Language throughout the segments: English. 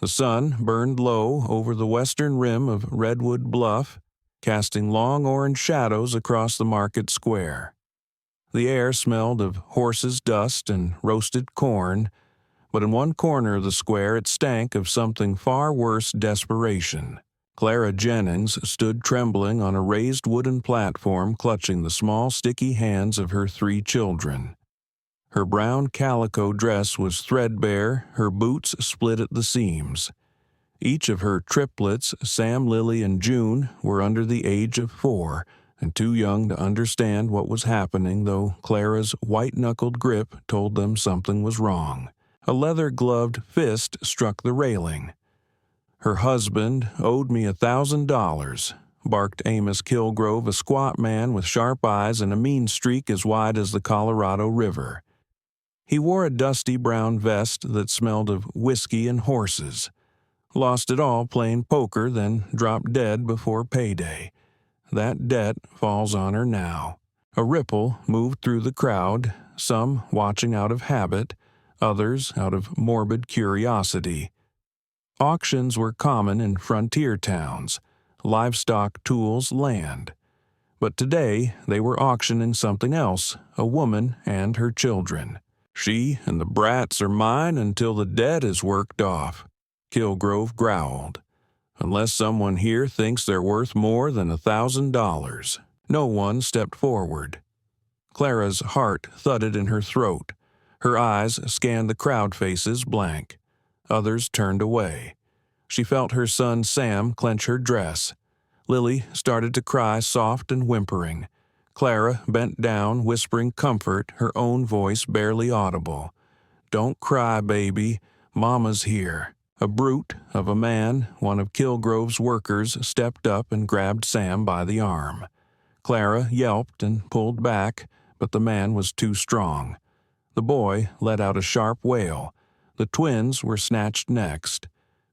The sun burned low over the western rim of Redwood Bluff, casting long orange shadows across the market square. The air smelled of horses' dust and roasted corn, but in one corner of the square it stank of something far worse: desperation. Clara Jennings stood trembling on a raised wooden platform, clutching the small, sticky hands of her 3 children. Her brown calico dress was threadbare, her boots split at the seams. Each of her triplets, Sam, Lily, and June, were under the age of 4, and too young to understand what was happening, though Clara's white-knuckled grip told them something was wrong. A leather-gloved fist struck the railing. "Her husband owed me $1,000, barked Amos Kilgrove, a squat man with sharp eyes and a mean streak as wide as the Colorado River. He wore a dusty brown vest that smelled of whiskey and horses. Lost it all playing poker, then dropped dead before payday. That debt falls on her now." A ripple moved through the crowd, some watching out of habit, others out of morbid curiosity. Auctions were common in frontier towns, livestock, tools, land. But today they were auctioning something else: a woman and her children. "She and the brats are mine until the debt is worked off," Kilgrove growled. "Unless someone here thinks they're worth more than $1,000. No one stepped forward. Clara's heart thudded in her throat. Her eyes scanned the crowd faces blank. Others turned away. She felt her son Sam clench her dress. Lily started to cry, soft and whimpering. Clara bent down, whispering comfort, her own voice barely audible. "Don't cry, baby. Mama's here." A brute of a man, one of Kilgrove's workers, stepped up and grabbed Sam by the arm. Clara yelped and pulled back, but the man was too strong. The boy let out a sharp wail. The twins were snatched next.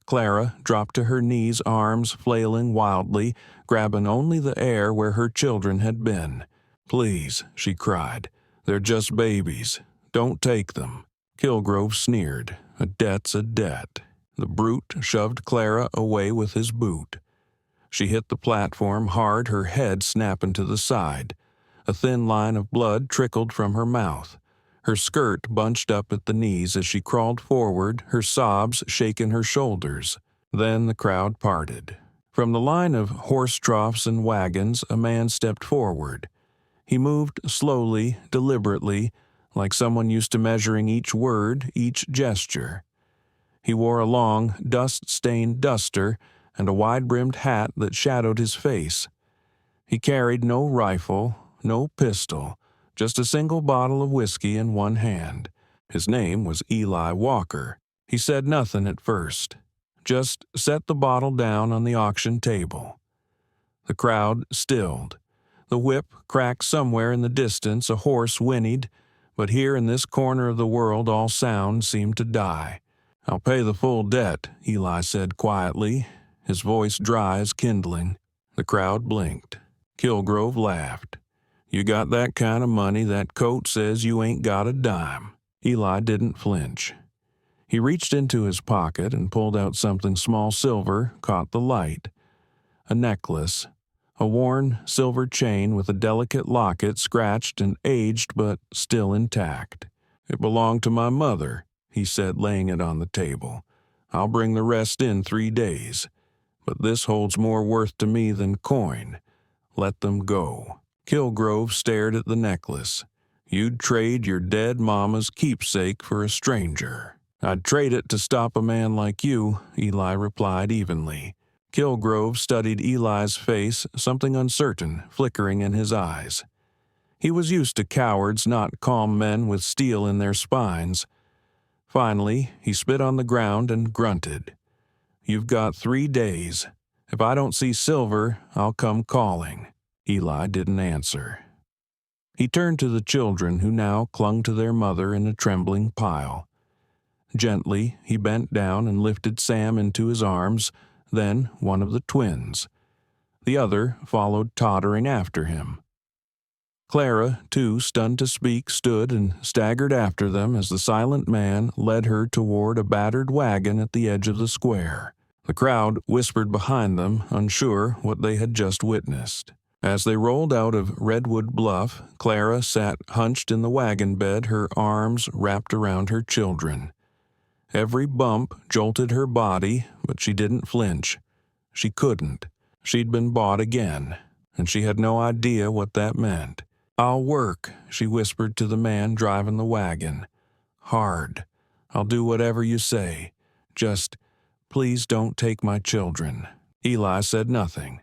Clara dropped to her knees, arms flailing wildly, grabbing only the air where her children had been. "Please," she cried. "They're just babies. Don't take them." Kilgrove sneered. "A debt's a debt." The brute shoved Clara away with his boot. She hit the platform hard, her head snapping to the side. A thin line of blood trickled from her mouth. Her skirt bunched up at the knees as she crawled forward, her sobs shaking her shoulders. Then the crowd parted. From the line of horse troughs and wagons, a man stepped forward. He moved slowly, deliberately, like someone used to measuring each word, each gesture. He wore a long, dust-stained duster and a wide-brimmed hat that shadowed his face. He carried no rifle, no pistol, just a single bottle of whiskey in one hand. His name was Eli Walker. He said nothing at first, just set the bottle down on the auction table. The crowd stilled. The whip cracked somewhere in the distance, a horse whinnied, but here in this corner of the world all sound seemed to die. "I'll pay the full debt," Eli said quietly, his voice dry as kindling. The crowd blinked. Kilgrove laughed. "You got that kind of money, that coat says you ain't got a dime." Eli didn't flinch. He reached into his pocket and pulled out something small, silver, caught the light. A necklace. A worn silver chain with a delicate locket, scratched and aged but still intact. "It belonged to my mother," he said, laying it on the table. "I'll bring the rest in 3 days. But this holds more worth to me than coin. Let them go." Kilgrove stared at the necklace. "You'd trade your dead mama's keepsake for a stranger." "I'd trade it to stop a man like you," Eli replied evenly. Kilgrove studied Eli's face, something uncertain flickering in his eyes. He was used to cowards, not calm men with steel in their spines. Finally, he spit on the ground and grunted. "You've got 3 days. If I don't see silver, I'll come calling." Eli didn't answer. He turned to the children, who now clung to their mother in a trembling pile. Gently, he bent down and lifted Sam into his arms, then one of the twins. The other followed tottering after him. Clara, too stunned to speak, stood and staggered after them as the silent man led her toward a battered wagon at the edge of the square. The crowd whispered behind them, unsure what they had just witnessed. As they rolled out of Redwood Bluff, Clara sat hunched in the wagon bed, her arms wrapped around her children. Every bump jolted her body, but she didn't flinch. She couldn't. She'd been bought again, and she had no idea what that meant. "I'll work," she whispered to the man driving the wagon. "Hard. I'll do whatever you say. Just, please don't take my children." Eli said nothing.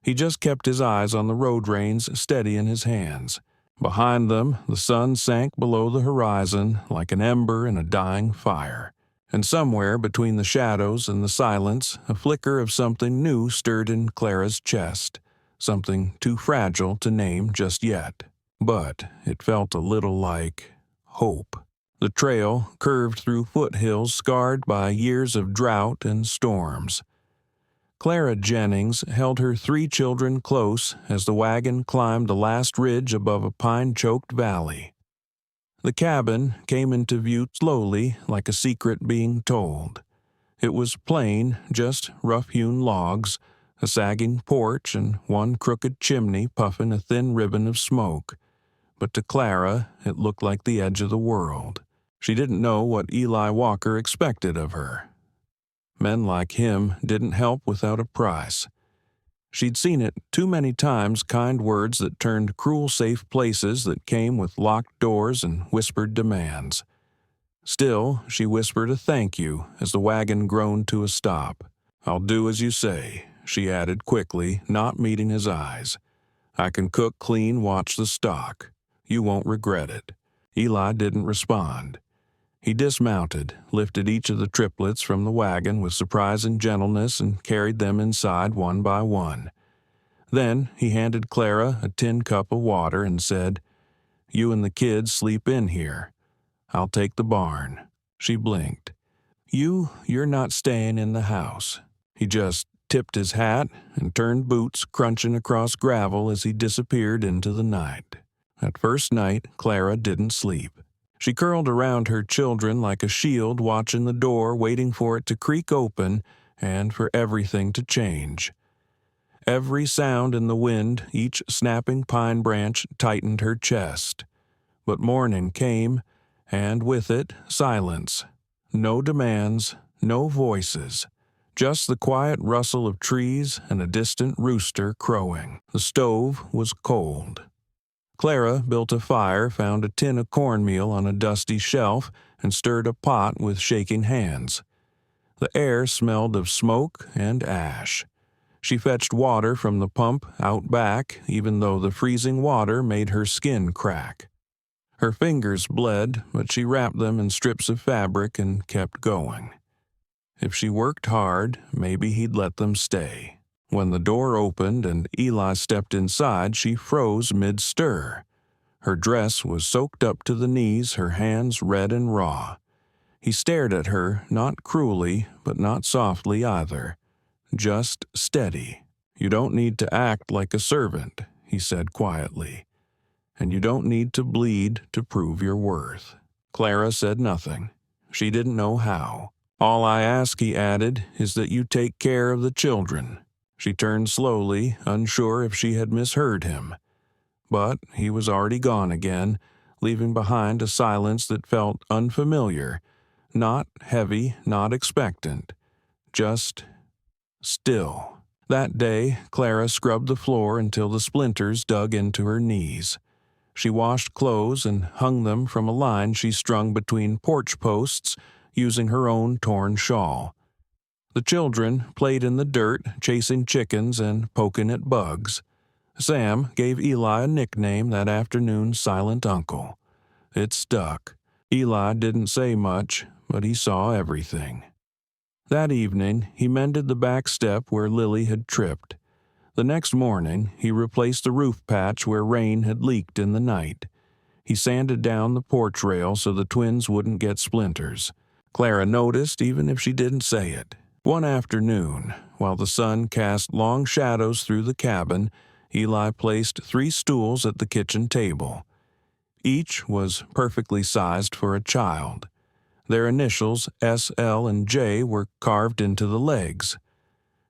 He just kept his eyes on the road reins steady in his hands. Behind them, the sun sank below the horizon like an ember in a dying fire. And somewhere between the shadows and the silence, a flicker of something new stirred in Clara's chest, something too fragile to name just yet. But it felt a little like hope. The trail curved through foothills scarred by years of drought and storms. Clara Jennings held her 3 children close as the wagon climbed the last ridge above a pine-choked valley. The cabin came into view slowly, like a secret being told. It was plain, just rough-hewn logs, a sagging porch, and one crooked chimney puffing a thin ribbon of smoke. But to Clara, it looked like the edge of the world. She didn't know what Eli Walker expected of her. Men like him didn't help without a price. She'd seen it too many times, kind words that turned cruel safe places that came with locked doors and whispered demands. Still, she whispered a thank you as the wagon groaned to a stop. "I'll do as you say," she added quickly, not meeting his eyes. "I can cook, clean, watch the stock. You won't regret it." Eli didn't respond. He dismounted, lifted each of the triplets from the wagon with surprising gentleness and carried them inside one by one. Then he handed Clara a tin cup of water and said, "You and the kids sleep in here. I'll take the barn." She blinked. You're not staying in the house." He just tipped his hat and turned boots crunching across gravel as he disappeared into the night. That first night, Clara didn't sleep. She curled around her children like a shield, watching the door, waiting for it to creak open and for everything to change. Every sound in the wind, each snapping pine branch, tightened her chest. But morning came, and with it, silence. No demands, no voices. Just the quiet rustle of trees and a distant rooster crowing. The stove was cold. Clara built a fire, found a tin of cornmeal on a dusty shelf, and stirred a pot with shaking hands. The air smelled of smoke and ash. She fetched water from the pump out back, even though the freezing water made her skin crack. Her fingers bled, but she wrapped them in strips of fabric and kept going. If she worked hard, maybe he'd let them stay. When the door opened and Eli stepped inside, she froze mid-stir. Her dress was soaked up to the knees, her hands red and raw. He stared at her, not cruelly, but not softly either. Just steady. "You don't need to act like a servant," he said quietly. "And you don't need to bleed to prove your worth." Clara said nothing. She didn't know how. "All I ask," he added, "is that you take care of the children." She turned slowly, unsure if she had misheard him. But he was already gone again, leaving behind a silence that felt unfamiliar, not heavy, not expectant, just still. That day, Clara scrubbed the floor until the splinters dug into her knees. She washed clothes and hung them from a line she strung between porch posts using her own torn shawl. The children played in the dirt, chasing chickens and poking at bugs. Sam gave Eli a nickname that afternoon, Silent Uncle. It stuck. Eli didn't say much, but he saw everything. That evening, he mended the back step where Lily had tripped. The next morning, he replaced the roof patch where rain had leaked in the night. He sanded down the porch rail so the twins wouldn't get splinters. Clara noticed even if she didn't say it. One afternoon, while the sun cast long shadows through the cabin, Eli placed 3 stools at the kitchen table. Each was perfectly sized for a child. Their initials, S, L, and J, were carved into the legs.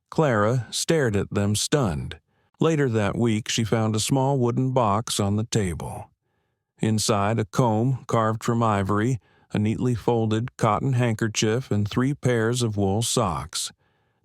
Clara stared at them stunned. Later that week, she found a small wooden box on the table. Inside, a comb carved from ivory, a neatly folded cotton handkerchief, and 3 pairs of wool socks.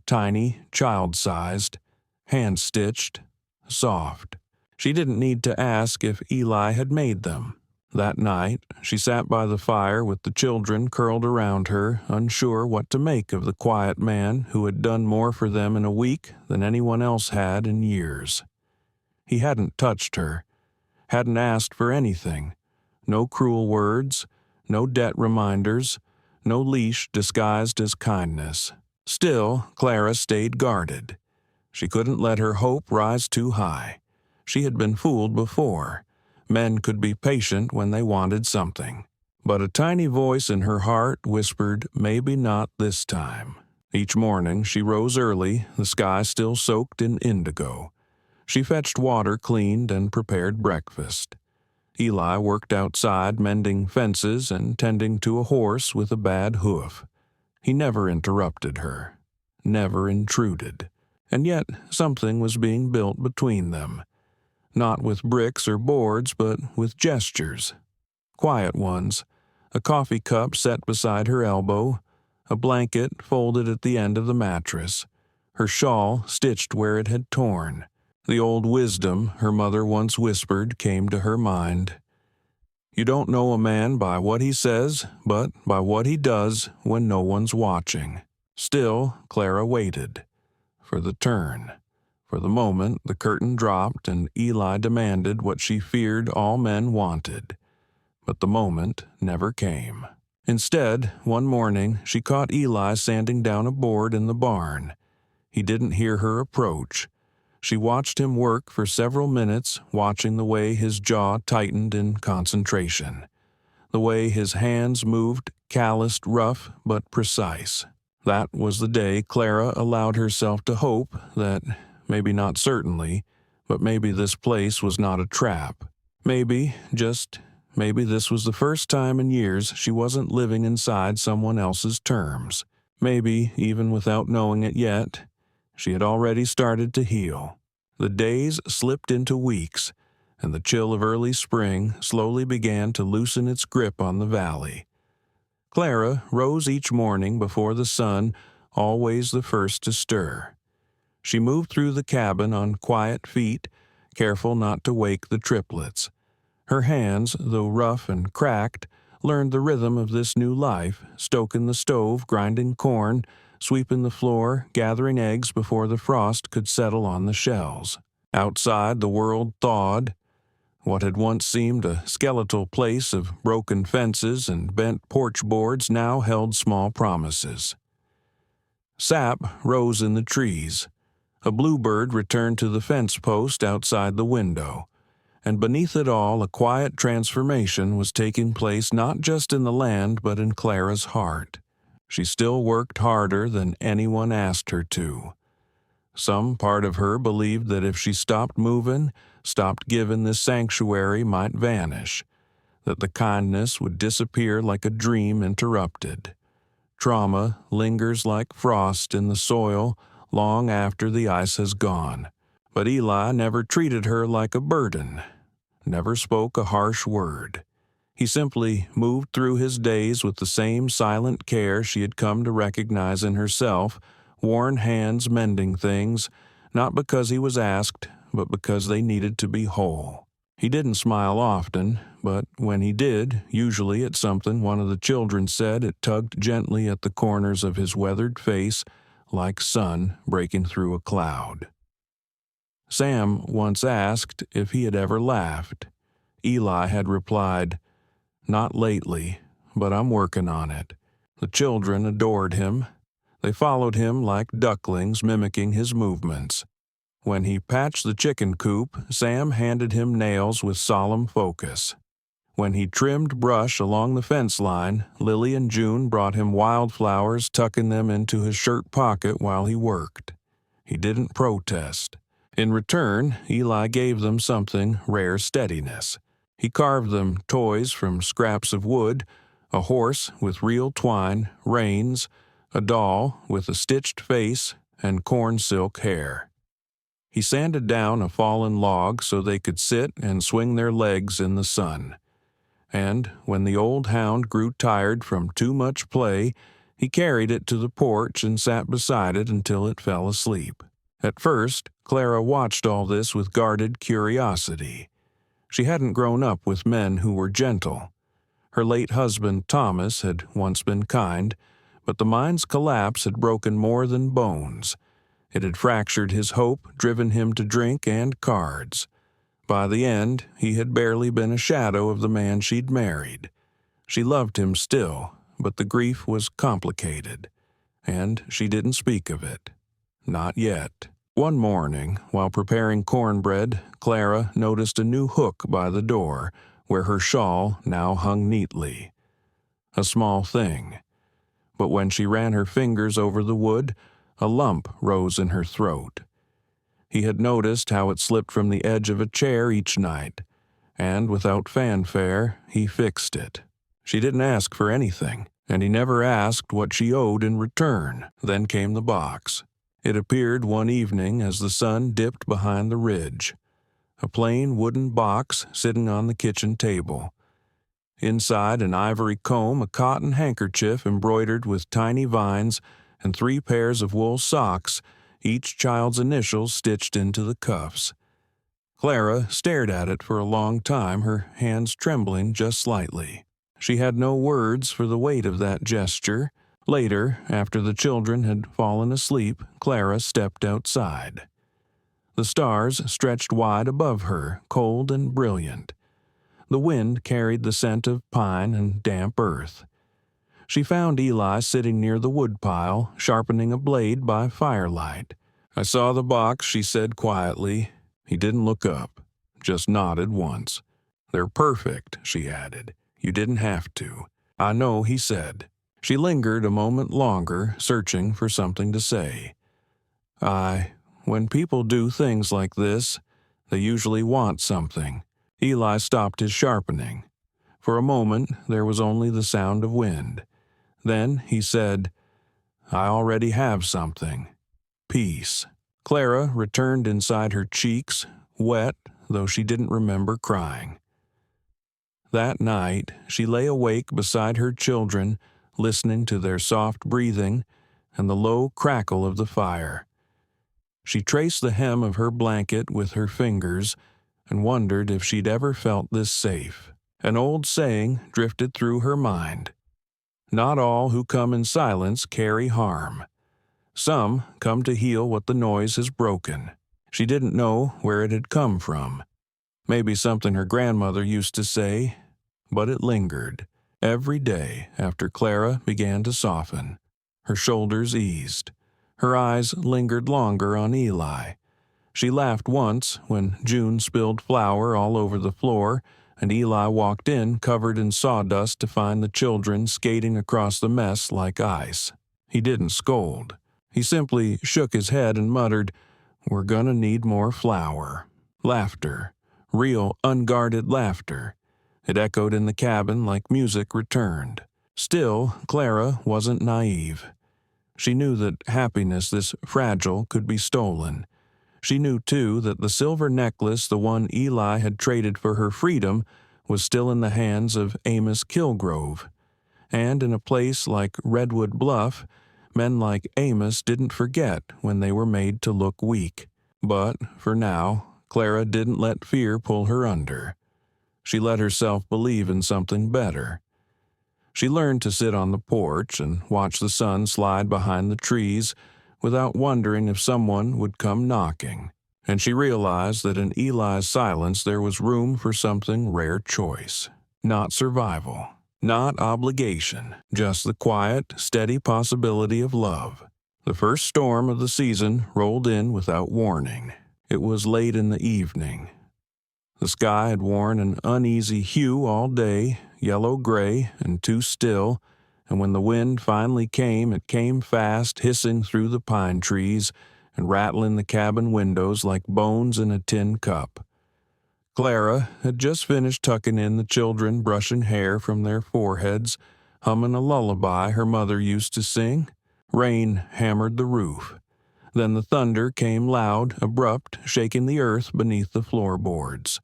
Tiny, child-sized, hand-stitched, soft. She didn't need to ask if Eli had made them. That night, she sat by the fire with the children curled around her, unsure what to make of the quiet man who had done more for them in a week than anyone else had in years. He hadn't touched her, hadn't asked for anything. No cruel words, no debt reminders, no leash disguised as kindness. Still, Clara stayed guarded. She couldn't let her hope rise too high. She had been fooled before. Men could be patient when they wanted something. But a tiny voice in her heart whispered, maybe not this time. Each morning she rose early, the sky still soaked in indigo. She fetched water, cleaned, and prepared breakfast. Eli worked outside mending fences and tending to a horse with a bad hoof. He never interrupted her, never intruded. And yet something was being built between them. Not with bricks or boards, but with gestures. Quiet ones, a coffee cup set beside her elbow, a blanket folded at the end of the mattress, her shawl stitched where it had torn. The old wisdom her mother once whispered came to her mind. You don't know a man by what he says, but by what he does when no one's watching. Still, Clara waited. For the turn. For the moment the curtain dropped and Eli demanded what she feared all men wanted. But the moment never came. Instead, one morning she caught Eli sanding down a board in the barn. He didn't hear her approach. She watched him work for several minutes, watching the way his jaw tightened in concentration, the way his hands moved, calloused, rough, but precise. That was the day Clara allowed herself to hope that, maybe not certainly, but maybe this place was not a trap. Maybe, just maybe this was the first time in years she wasn't living inside someone else's terms. Maybe, even without knowing it yet, she had already started to heal. The days slipped into weeks, and the chill of early spring slowly began to loosen its grip on the valley. Clara rose each morning before the sun, always the first to stir. She moved through the cabin on quiet feet, careful not to wake the triplets. Her hands, though rough and cracked, learned the rhythm of this new life, stoking the stove, grinding corn, sweeping the floor, gathering eggs before the frost could settle on the shells. Outside, the world thawed. What had once seemed a skeletal place of broken fences and bent porch boards now held small promises. Sap rose in the trees. A bluebird returned to the fence post outside the window, and beneath it all a quiet transformation was taking place not just in the land but in Clara's heart. She still worked harder than anyone asked her to. Some part of her believed that if she stopped moving, stopped giving, this sanctuary might vanish, that the kindness would disappear like a dream interrupted. Trauma lingers like frost in the soil long after the ice has gone. But Eli never treated her like a burden, never spoke a harsh word. He simply moved through his days with the same silent care she had come to recognize in herself, worn hands mending things, not because he was asked, but because they needed to be whole. He didn't smile often, but when he did, usually at something one of the children said, it tugged gently at the corners of his weathered face, like sun breaking through a cloud. Sam once asked if he had ever laughed. Eli had replied, "Not lately, but I'm working on it." The children adored him. They followed him like ducklings, mimicking his movements. When he patched the chicken coop, Sam handed him nails with solemn focus. When he trimmed brush along the fence line, Lily and June brought him wildflowers, tucking them into his shirt pocket while he worked. He didn't protest. In return, Eli gave them something rare steadiness. He carved them toys from scraps of wood, a horse with real twine, reins, a doll with a stitched face, and corn silk hair. He sanded down a fallen log so they could sit and swing their legs in the sun. And when the old hound grew tired from too much play, he carried it to the porch and sat beside it until it fell asleep. At first, Clara watched all this with guarded curiosity. She hadn't grown up with men who were gentle. Her late husband, Thomas, had once been kind, but the mine's collapse had broken more than bones. It had fractured his hope, driven him to drink and cards. By the end, he had barely been a shadow of the man she'd married. She loved him still, but the grief was complicated, and she didn't speak of it. Not yet. One morning, while preparing cornbread, Clara noticed a new hook by the door, where her shawl now hung neatly. A small thing. But when she ran her fingers over the wood, a lump rose in her throat. He had noticed how it slipped from the edge of a chair each night, and without fanfare, he fixed it. She didn't ask for anything, and he never asked what she owed in return. Then came the box. It appeared one evening as the sun dipped behind the ridge. A plain wooden box sitting on the kitchen table. Inside an ivory comb, a cotton handkerchief embroidered with tiny vines, and 3 pairs of wool socks, each child's initials stitched into the cuffs. Clara stared at it for a long time, her hands trembling just slightly. She had no words for the weight of that gesture. Later, after the children had fallen asleep, Clara stepped outside. The stars stretched wide above her, cold and brilliant. The wind carried the scent of pine and damp earth. She found Eli sitting near the woodpile, sharpening a blade by firelight. "I saw the box," she said quietly. He didn't look up, just nodded once. "They're perfect," she added. "You didn't have to." "I know," he said. She lingered a moment longer, searching for something to say. When people do things like this, they usually want something." Eli stopped his sharpening. For a moment, there was only the sound of wind. Then he said, "I already have something. Peace." Clara returned inside her cheeks, wet, though she didn't remember crying. That night, she lay awake beside her children, listening to their soft breathing and the low crackle of the fire. She traced the hem of her blanket with her fingers and wondered if she'd ever felt this safe. An old saying drifted through her mind. Not all who come in silence carry harm. Some come to heal what the noise has broken. She didn't know where it had come from. Maybe something her grandmother used to say, but it lingered. Every day after Clara began to soften, her shoulders eased. Her eyes lingered longer on Eli. She laughed once when June spilled flour all over the floor, and Eli walked in covered in sawdust to find the children skating across the mess like ice. He didn't scold. He simply shook his head and muttered, "We're gonna need more flour." Laughter. Real, unguarded laughter. It echoed in the cabin like music returned. Still, Clara wasn't naive. She knew that happiness this fragile could be stolen. She knew, too, that the silver necklace, the one Eli had traded for her freedom, was still in the hands of Amos Kilgrove. And in a place like Redwood Bluff, men like Amos didn't forget when they were made to look weak. But, for now, Clara didn't let fear pull her under. She let herself believe in something better. She learned to sit on the porch and watch the sun slide behind the trees without wondering if someone would come knocking. And she realized that in Eli's silence there was room for something rare choice. Not survival. Not obligation. Just the quiet, steady possibility of love. The first storm of the season rolled in without warning. It was late in the evening. The sky had worn an uneasy hue all day, yellow-gray and too still, and when the wind finally came, it came fast, hissing through the pine trees, and rattling the cabin windows like bones in a tin cup. Clara had just finished tucking in the children, brushing hair from their foreheads, humming a lullaby her mother used to sing. Rain hammered the roof. Then the thunder came loud, abrupt, shaking the earth beneath the floorboards.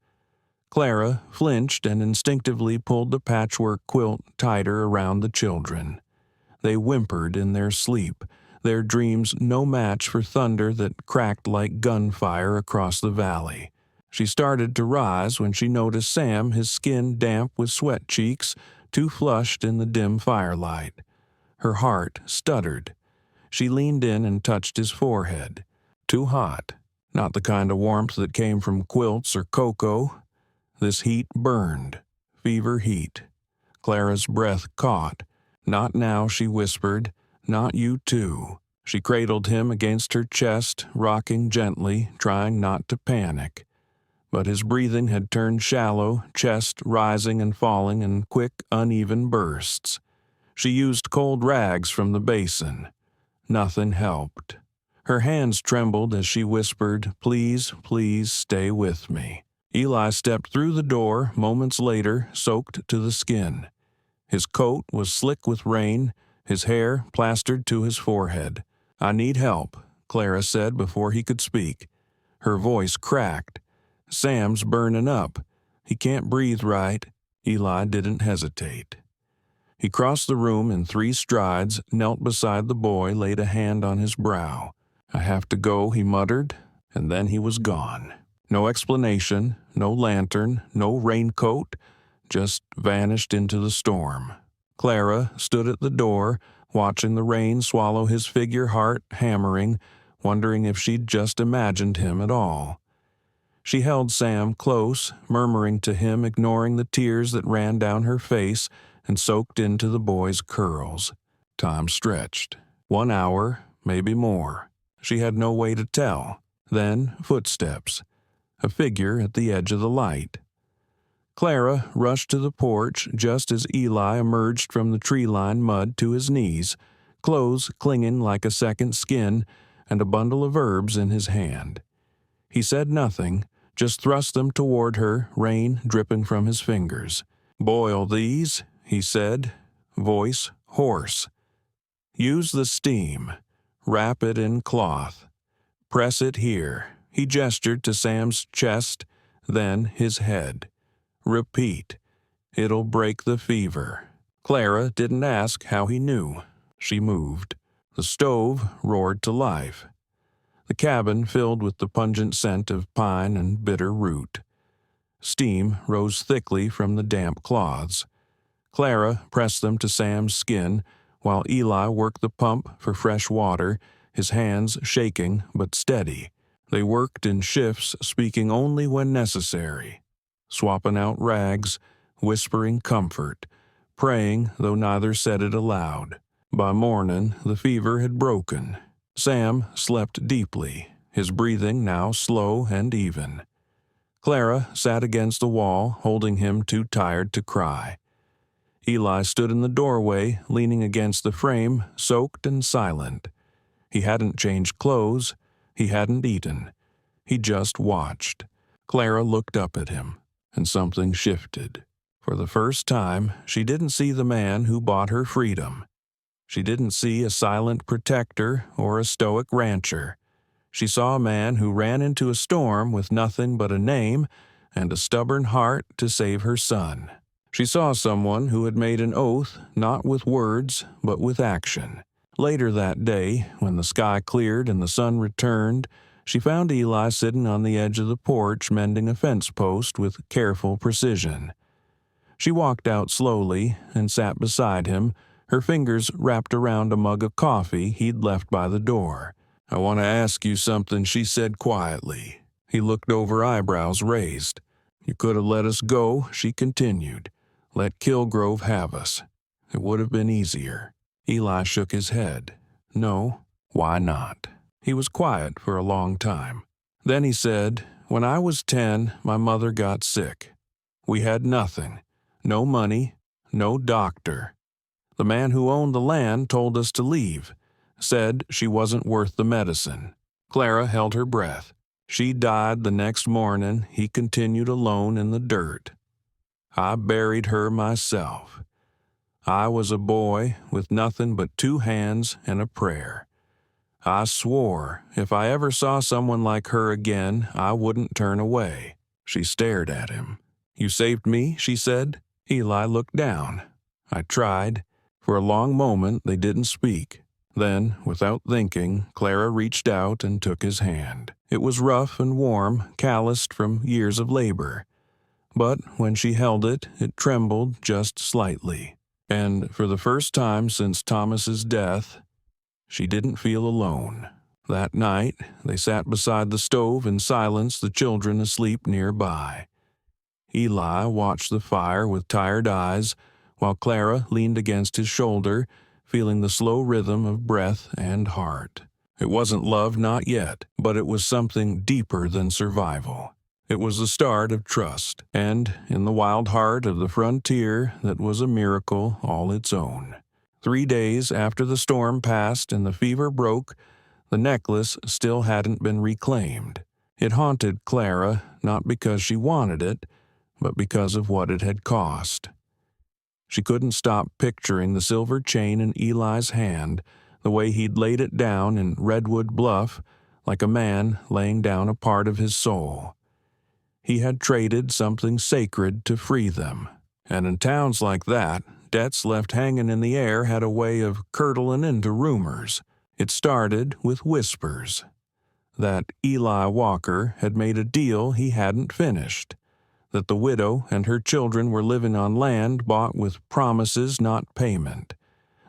Clara flinched and instinctively pulled the patchwork quilt tighter around the children. They whimpered in their sleep, their dreams no match for thunder that cracked like gunfire across the valley. She started to rise when she noticed Sam, his skin damp with sweat cheeks, too flushed in the dim firelight. Her heart stuttered. She leaned in and touched his forehead. Too hot. Not the kind of warmth that came from quilts or cocoa. This heat burned. Fever heat. Clara's breath caught. "Not now," she whispered. "Not you too." She cradled him against her chest, rocking gently, trying not to panic. But his breathing had turned shallow, chest rising and falling in quick, uneven bursts. She used cold rags from the basin. Nothing helped. Her hands trembled as she whispered, "Please, please stay with me." Eli stepped through the door moments later, soaked to the skin. His coat was slick with rain, his hair plastered to his forehead. "I need help," Clara said before he could speak. Her voice cracked. "Sam's burning up. He can't breathe right." Eli didn't hesitate. He crossed the room in 3 strides, knelt beside the boy, laid a hand on his brow. "I have to go," he muttered, and then he was gone. No explanation, no lantern, no raincoat, just vanished into the storm. Clara stood at the door, watching the rain swallow his figure, heart hammering, wondering if she'd just imagined him at all. She held Sam close, murmuring to him, ignoring the tears that ran down her face and soaked into the boy's curls. Time stretched. 1 hour, maybe more. She had no way to tell. Then footsteps. A figure at the edge of the light. Clara rushed to the porch just as Eli emerged from the tree-lined mud to his knees, clothes clinging like a second skin, and a bundle of herbs in his hand. He said nothing, just thrust them toward her, rain dripping from his fingers. "Boil these," he said, voice hoarse. "Use the steam. Wrap it in cloth. Press it here." He gestured to Sam's chest, then his head. "Repeat. It'll break the fever." Clara didn't ask how he knew. She moved. The stove roared to life. The cabin filled with the pungent scent of pine and bitter root. Steam rose thickly from the damp cloths. Clara pressed them to Sam's skin, while Eli worked the pump for fresh water, his hands shaking but steady. They worked in shifts, speaking only when necessary, swapping out rags, whispering comfort, praying, though neither said it aloud. By morning, the fever had broken. Sam slept deeply, his breathing now slow and even. Clara sat against the wall, holding him too tired to cry. Eli stood in the doorway, leaning against the frame, soaked and silent. He hadn't changed clothes. He hadn't eaten. He just watched. Clara looked up at him, and something shifted. For the first time, she didn't see the man who bought her freedom. She didn't see a silent protector or a stoic rancher. She saw a man who ran into a storm with nothing but a name and a stubborn heart to save her son. She saw someone who had made an oath, not with words, but with action. Later that day, when the sky cleared and the sun returned, she found Eli sitting on the edge of the porch mending a fence post with careful precision. She walked out slowly and sat beside him, her fingers wrapped around a mug of coffee he'd left by the door. "I want to ask you something," she said quietly. He looked over, eyebrows raised. "You could have let us go," she continued. "Let Kilgrove have us. It would have been easier." Eli shook his head. "No, why not?" He was quiet for a long time. Then he said, "When I was 10, my mother got sick. We had nothing. No money, no doctor. The man who owned the land told us to leave, said she wasn't worth the medicine. Clara held her breath. She died the next morning. He continued alone in the dirt. I buried her myself. I was a boy with nothing but 2 hands and a prayer. I swore if I ever saw someone like her again, I wouldn't turn away. She stared at him. You saved me, she said. Eli looked down. I tried. For a long moment they didn't speak. Then, without thinking, Clara reached out and took his hand. It was rough and warm, calloused from years of labor. But when she held it, it trembled just slightly. And for the first time since Thomas's death, she didn't feel alone. That night, they sat beside the stove in silence, the children asleep nearby. Eli watched the fire with tired eyes, while Clara leaned against his shoulder, feeling the slow rhythm of breath and heart. It wasn't love, not yet, but it was something deeper than survival. It was the start of trust, and in the wild heart of the frontier that was a miracle all its own. 3 days after the storm passed and the fever broke, the necklace still hadn't been reclaimed. It haunted Clara, not because she wanted it, but because of what it had cost. She couldn't stop picturing the silver chain in Eli's hand, the way he'd laid it down in Redwood Bluff, like a man laying down a part of his soul. He had traded something sacred to free them, and in towns like that, debts left hanging in the air had a way of curdling into rumors. It started with whispers. That Eli Walker had made a deal he hadn't finished. That the widow and her children were living on land bought with promises, not payment.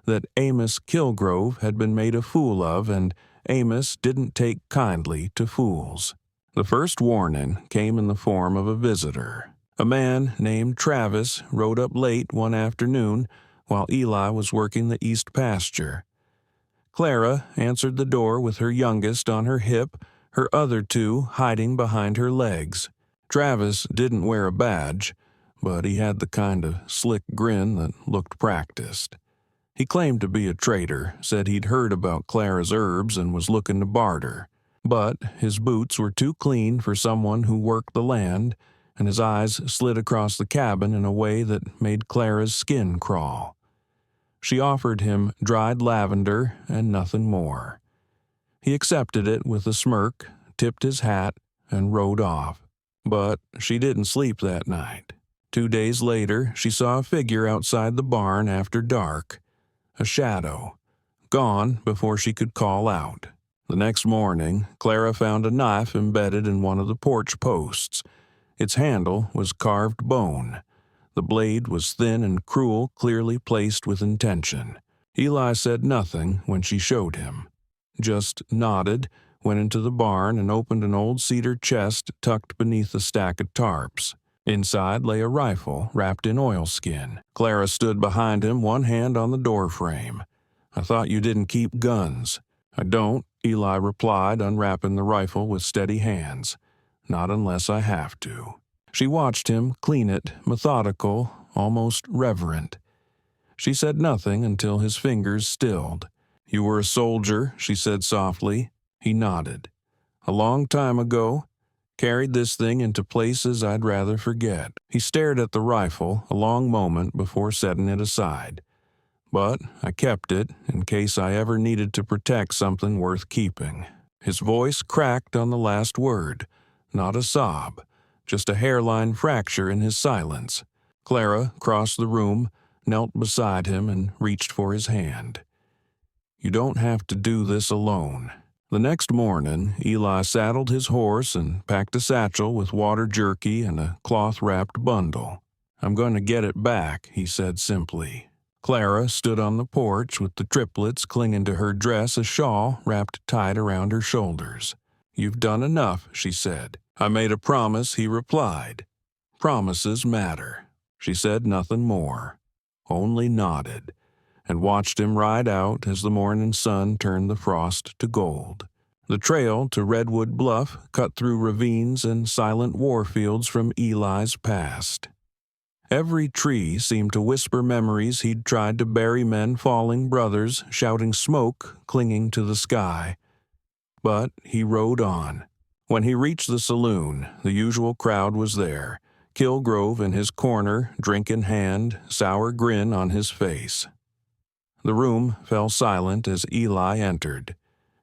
That Amos Kilgrove had been made a fool of, and Amos didn't take kindly to fools. The first warning came in the form of a visitor. A man named Travis rode up late one afternoon while Eli was working the east pasture. Clara answered the door with her youngest on her hip, her other 2 hiding behind her legs. Travis didn't wear a badge, but he had the kind of slick grin that looked practiced. He claimed to be a trader, said he'd heard about Clara's herbs and was looking to barter. But his boots were too clean for someone who worked the land, and his eyes slid across the cabin in a way that made Clara's skin crawl. She offered him dried lavender and nothing more. He accepted it with a smirk, tipped his hat, and rode off. But she didn't sleep that night. 2 days later, she saw a figure outside the barn after dark. A shadow. Gone before she could call out. The next morning, Clara found a knife embedded in one of the porch posts. Its handle was carved bone. The blade was thin and cruel, clearly placed with intention. Eli said nothing when she showed him. Just nodded, went into the barn and opened an old cedar chest tucked beneath a stack of tarps. Inside lay a rifle wrapped in oilskin. Clara stood behind him, one hand on the doorframe. "I thought you didn't keep guns." "I don't," Eli replied, unwrapping the rifle with steady hands. "Not unless I have to." She watched him clean it, methodical, almost reverent. She said nothing until his fingers stilled. "You were a soldier," she said softly. He nodded. "A long time ago. Carried this thing into places I'd rather forget." He stared at the rifle a long moment before setting it aside. "But I kept it in case I ever needed to protect something worth keeping." His voice cracked on the last word. Not a sob, just a hairline fracture in his silence. Clara crossed the room, knelt beside him, and reached for his hand. "You don't have to do this alone." The next morning, Eli saddled his horse and packed a satchel with water jerky and a cloth-wrapped bundle. "I'm going to get it back," he said simply. Clara stood on the porch with the triplets clinging to her dress, a shawl wrapped tight around her shoulders. "You've done enough," she said. "I made a promise," he replied. "Promises matter." She said nothing more, only nodded, and watched him ride out as the morning sun turned the frost to gold. The trail to Redwood Bluff cut through ravines and silent warfields from Eli's past. Every tree seemed to whisper memories he'd tried to bury, men falling, brothers shouting, smoke clinging to the sky. But he rode on. When he reached the saloon, the usual crowd was there, Kilgrove in his corner, drink in hand, sour grin on his face. The room fell silent as Eli entered.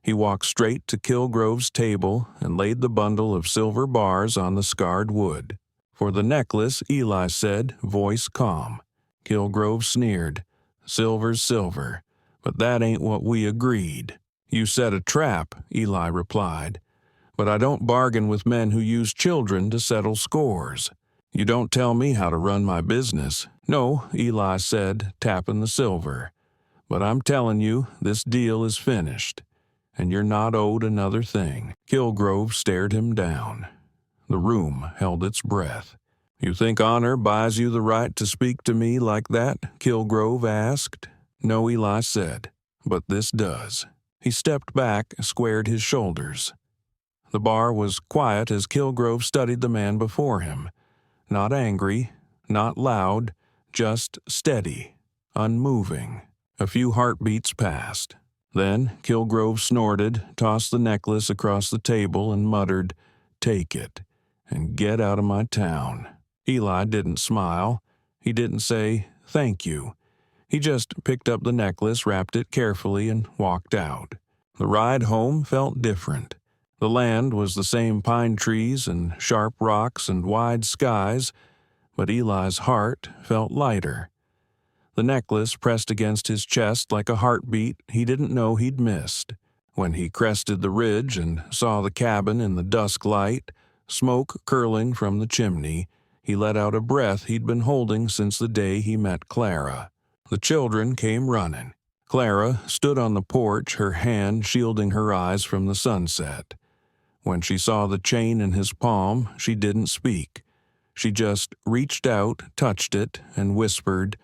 He walked straight to Kilgrove's table and laid the bundle of silver bars on the scarred wood. "For the necklace," Eli said, voice calm. Kilgrove sneered. "Silver's silver, but that ain't what we agreed." "You set a trap," Eli replied. "But I don't bargain with men who use children to settle scores. You don't tell me how to run my business." "No," Eli said, tapping the silver. "But I'm telling you, this deal is finished, and you're not owed another thing." Kilgrove stared him down. The room held its breath. "You think honor buys you the right to speak to me like that?" Kilgrove asked. "No," Eli said, "but this does." He stepped back, squared his shoulders. The bar was quiet as Kilgrove studied the man before him. Not angry, not loud, just steady, unmoving. A few heartbeats passed. Then Kilgrove snorted, tossed the necklace across the table, and muttered, "Take it, and get out of my town." Eli didn't smile. He didn't say, "Thank you." He just picked up the necklace, wrapped it carefully, and walked out. The ride home felt different. The land was the same pine trees and sharp rocks and wide skies, but Eli's heart felt lighter. The necklace pressed against his chest like a heartbeat he didn't know he'd missed. When he crested the ridge and saw the cabin in the dusk light, smoke curling from the chimney, he let out a breath he'd been holding since the day he met Clara. The children came running. Clara stood on the porch, her hand shielding her eyes from the sunset. When she saw the chain in his palm, she didn't speak. She just reached out, touched it, and whispered,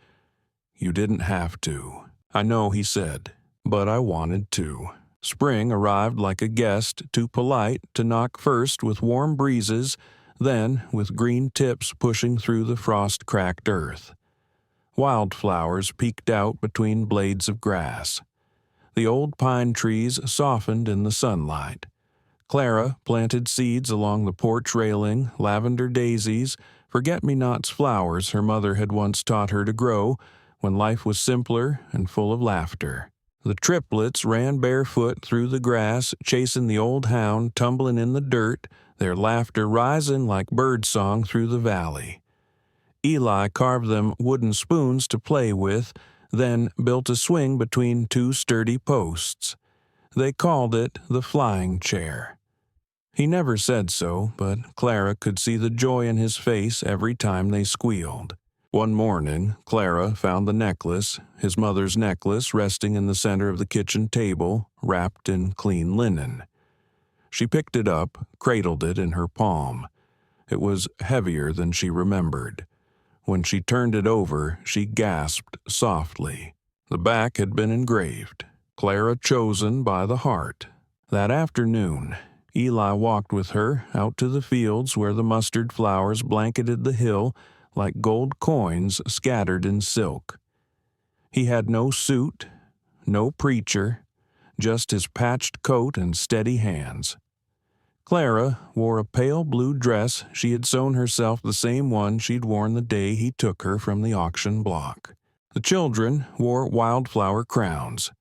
"You didn't have to." "I know," he said, "but I wanted to." Spring arrived like a guest, too polite to knock first with warm breezes, then with green tips pushing through the frost-cracked earth. Wildflowers peeked out between blades of grass. The old pine trees softened in the sunlight. Clara planted seeds along the porch railing, lavender daisies, forget-me-nots flowers her mother had once taught her to grow when life was simpler and full of laughter. The triplets ran barefoot through the grass, chasing the old hound tumbling in the dirt, their laughter rising like birdsong through the valley. Eli carved them wooden spoons to play with, then built a swing between two sturdy posts. They called it the flying chair. He never said so, but Clara could see the joy in his face every time they squealed. One morning, Clara found the necklace, his mother's necklace, resting in the center of the kitchen table, wrapped in clean linen. She picked it up, cradled it in her palm. It was heavier than she remembered. When she turned it over, she gasped softly. The back had been engraved, "Clara chosen by the heart." That afternoon, Eli walked with her out to the fields where the mustard flowers blanketed the hill like gold coins scattered in silk. He had no suit, no preacher, just his patched coat and steady hands. Clara wore a pale blue dress she had sewn herself, the same one she'd worn the day he took her from the auction block. The children wore wildflower crowns.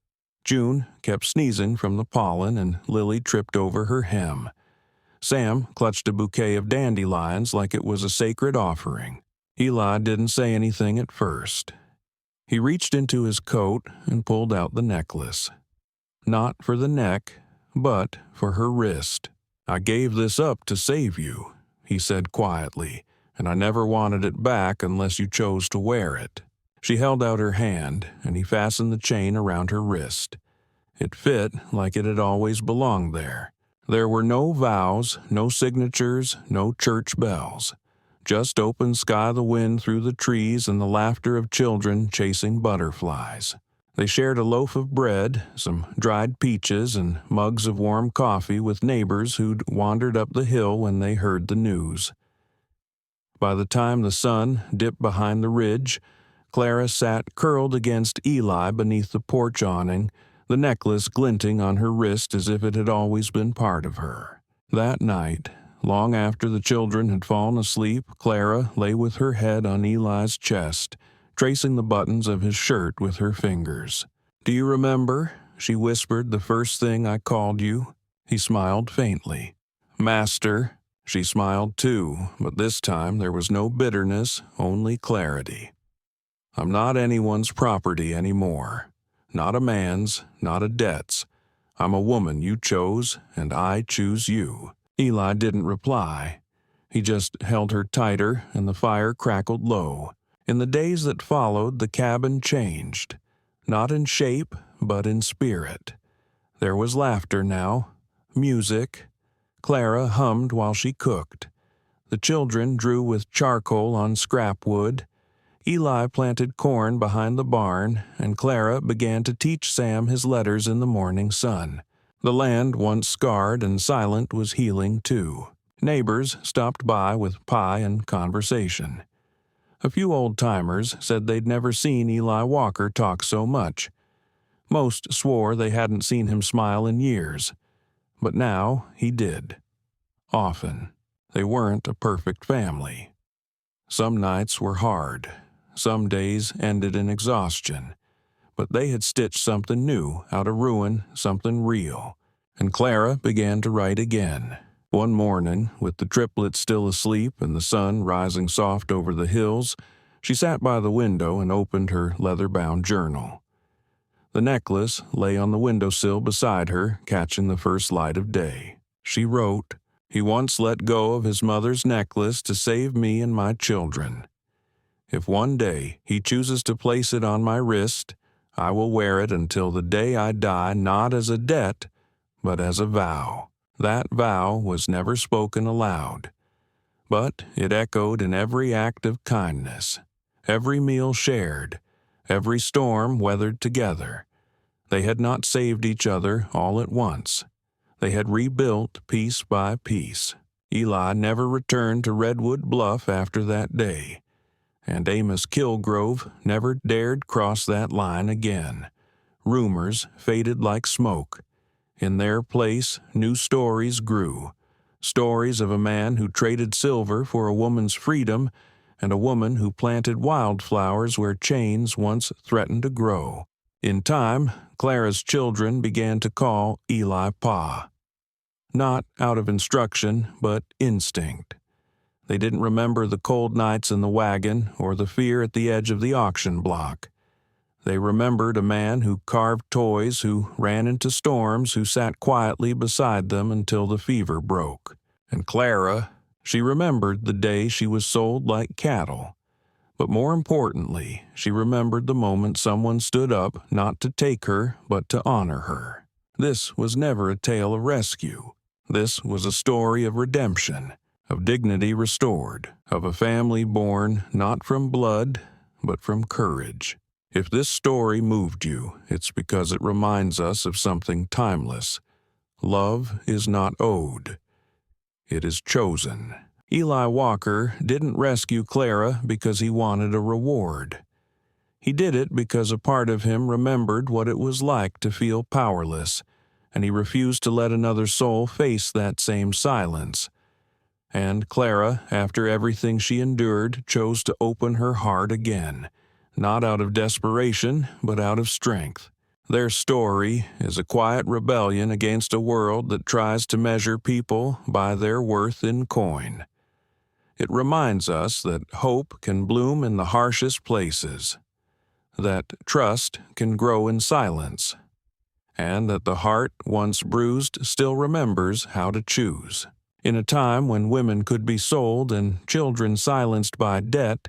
June kept sneezing from the pollen, and Lily tripped over her hem. Sam clutched a bouquet of dandelions like it was a sacred offering. Eli didn't say anything at first. He reached into his coat and pulled out the necklace. Not for the neck, but for her wrist. "I gave this up to save you," he said quietly, "and I never wanted it back unless you chose to wear it." She held out her hand, and he fastened the chain around her wrist. It fit like it had always belonged there. There were no vows, no signatures, no church bells. Just open sky, the wind through the trees, and the laughter of children chasing butterflies. They shared a loaf of bread, some dried peaches, and mugs of warm coffee with neighbors who'd wandered up the hill when they heard the news. By the time the sun dipped behind the ridge, Clara sat curled against Eli beneath the porch awning, the necklace glinting on her wrist as if it had always been part of her. That night, long after the children had fallen asleep, Clara lay with her head on Eli's chest, tracing the buttons of his shirt with her fingers. "Do you remember?" she whispered, "the first thing I called you?" He smiled faintly. "Master." She smiled too, but this time there was no bitterness, only clarity. "I'm not anyone's property anymore. Not a man's, not a debt's. I'm a woman you chose, and I choose you." Eli didn't reply. He just held her tighter, and the fire crackled low. In the days that followed, the cabin changed. Not in shape, but in spirit. There was laughter now, music. Clara hummed while she cooked. The children drew with charcoal on scrap wood. Eli planted corn behind the barn, and Clara began to teach Sam his letters in the morning sun. The land, once scarred and silent, was healing too. Neighbors stopped by with pie and conversation. A few old-timers said they'd never seen Eli Walker talk so much. Most swore they hadn't seen him smile in years. But now he did. Often. They weren't a perfect family. Some nights were hard. Some days ended in exhaustion. But they had stitched something new out of ruin, something real. And Clara began to write again. One morning, with the triplets still asleep and the sun rising soft over the hills, she sat by the window and opened her leather-bound journal. The necklace lay on the windowsill beside her, catching the first light of day. She wrote, "He once let go of his mother's necklace to save me and my children. If one day he chooses to place it on my wrist, I will wear it until the day I die, not as a debt, but as a vow." That vow was never spoken aloud, but it echoed in every act of kindness, every meal shared, every storm weathered together. They had not saved each other all at once. They had rebuilt piece by piece. Eli never returned to Redwood Bluff after that day, and Amos Kilgrove never dared cross that line again. Rumors faded like smoke. In their place, new stories grew. Stories of a man who traded silver for a woman's freedom, and a woman who planted wildflowers where chains once threatened to grow. In time, Clara's children began to call Eli Pa. Not out of instruction, but instinct. They didn't remember the cold nights in the wagon or the fear at the edge of the auction block. They remembered a man who carved toys, who ran into storms, who sat quietly beside them until the fever broke. And Clara, she remembered the day she was sold like cattle. But more importantly, she remembered the moment someone stood up not to take her, but to honor her. This was never a tale of rescue. This was a story of redemption, of dignity restored, of a family born not from blood, but from courage. If this story moved you, it's because it reminds us of something timeless. Love is not owed. It is chosen. Eli Walker didn't rescue Clara because he wanted a reward. He did it because a part of him remembered what it was like to feel powerless, and he refused to let another soul face that same silence. And Clara, after everything she endured, chose to open her heart again. Not out of desperation, but out of strength. Their story is a quiet rebellion against a world that tries to measure people by their worth in coin. It reminds us that hope can bloom in the harshest places, that trust can grow in silence, and that the heart once bruised still remembers how to choose. In a time when women could be sold and children silenced by debt,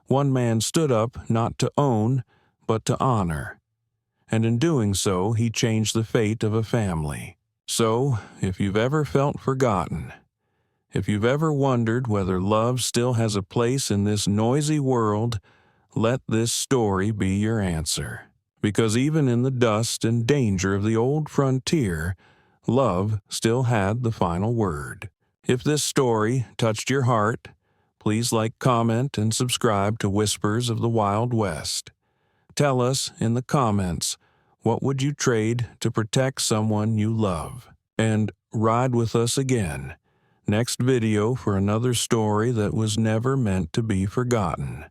one man stood up not to own, but to honor. And in doing so, he changed the fate of a family. So, if you've ever felt forgotten, if you've ever wondered whether love still has a place in this noisy world, let this story be your answer. Because even in the dust and danger of the old frontier, love still had the final word. If this story touched your heart, please like, comment, and subscribe to Whispers of the Wild West. Tell us in the comments What would you trade to protect someone you love? And ride with us again. Next video for another story that was never meant to be forgotten.